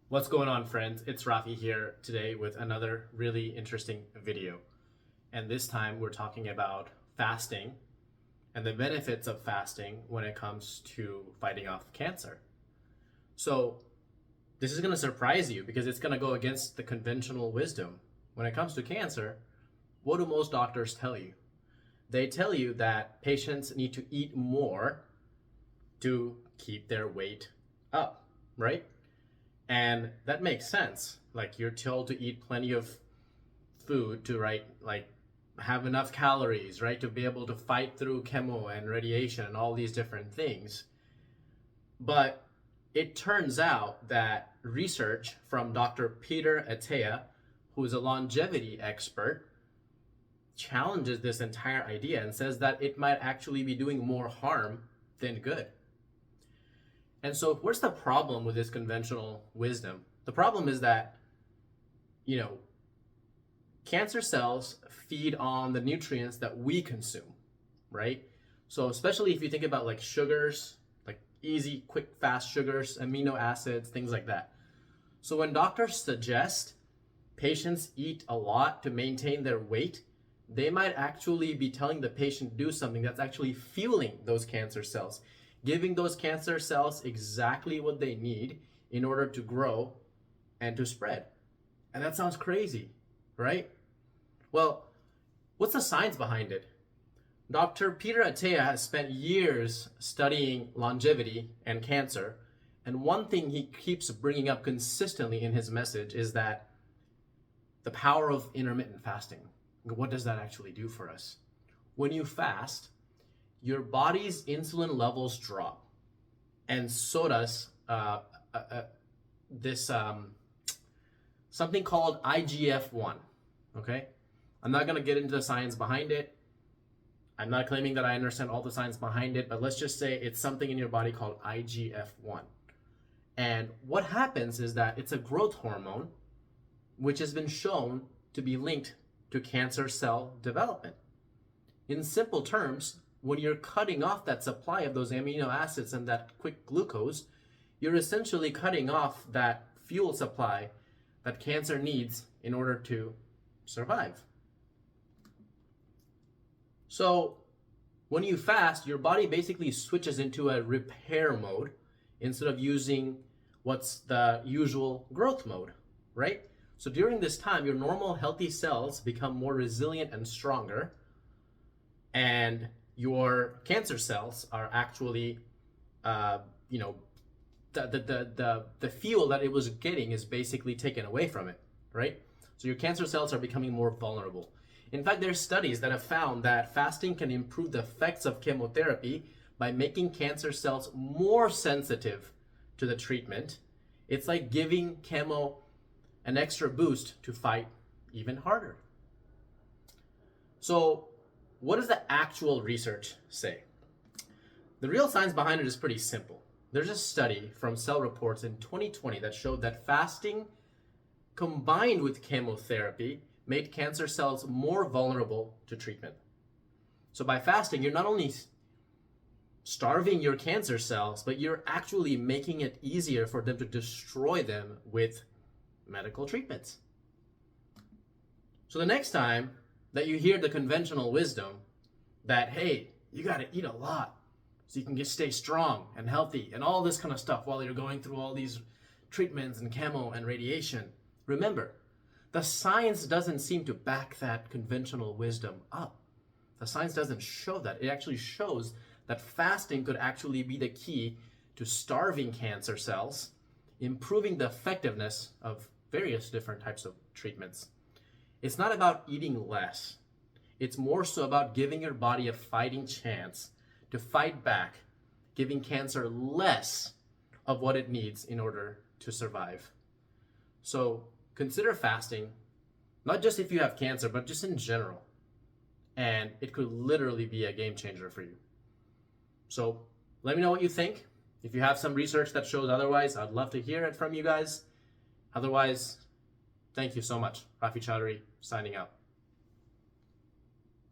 What's going on, friends? It's Rafi here today with another really interesting video. And this time we're talking about fasting and the benefits of fasting when it comes to fighting off cancer. So this is going to surprise you because it's going to go against the conventional wisdom. When it comes to cancer, what do most doctors tell you? They tell you that patients need to eat more to keep their weight up, right? And that makes sense. Like, you're told to eat plenty of food to have enough calories, right? To be able to fight through chemo and radiation and all these different things. But it turns out that research from Dr. Peter Attia, who is a longevity expert, challenges this entire idea and says that it might actually be doing more harm than good. And so where's the problem with this conventional wisdom? The problem is that, cancer cells feed on the nutrients that we consume, right? So especially if you think about like sugars, like easy, quick, fast sugars, amino acids, things like that. So when doctors suggest patients eat a lot to maintain their weight, they might actually be telling the patient to do something that's actually fueling those cancer cells, giving those cancer cells exactly what they need in order to grow and to spread. And that sounds crazy, right? Well, what's the science behind it? Dr. Peter Attia has spent years studying longevity and cancer, and one thing he keeps bringing up consistently in his message is that the power of intermittent fasting. What does that actually do for us? When you fast, your body's insulin levels drop, and so does something called IGF-1. Okay, I'm not gonna get into the science behind it. I'm not claiming that I understand all the science behind it, but let's just say it's something in your body called IGF-1. And what happens is that it's a growth hormone, which has been shown to be linked to cancer cell development. In simple terms, when you're cutting off that supply of those amino acids and that quick glucose, you're essentially cutting off that fuel supply that cancer needs in order to survive. So when you fast, your body basically switches into a repair mode instead of using what's the usual growth mode, right? So during this time, your normal healthy cells become more resilient and stronger, and your cancer cells are actually, the fuel that it was getting is basically taken away from it, right? So your cancer cells are becoming more vulnerable. In fact, there's studies that have found that fasting can improve the effects of chemotherapy by making cancer cells more sensitive to the treatment. It's like giving chemo an extra boost to fight even harder. So what does the actual research say? The real science behind it is pretty simple. There's a study from Cell Reports in 2020 that showed that fasting combined with chemotherapy made cancer cells more vulnerable to treatment. So by fasting, you're not only starving your cancer cells, but you're actually making it easier for them to destroy them with medical treatments. So the next time that you hear the conventional wisdom that, hey, you got to eat a lot so you can stay strong and healthy and all this kind of stuff while you're going through all these treatments and chemo and radiation, remember, the science doesn't seem to back that conventional wisdom up. The science doesn't show that. It actually shows that fasting could actually be the key to starving cancer cells, improving the effectiveness of various different types of treatments. It's not about eating less. It's more so about giving your body a fighting chance to fight back, giving cancer less of what it needs in order to survive. So consider fasting, not just if you have cancer, but just in general. And it could literally be a game changer for you. So let me know what you think. If you have some research that shows otherwise, I'd love to hear it from you guys. Otherwise, thank you so much. Rafi Chaudhary signing out.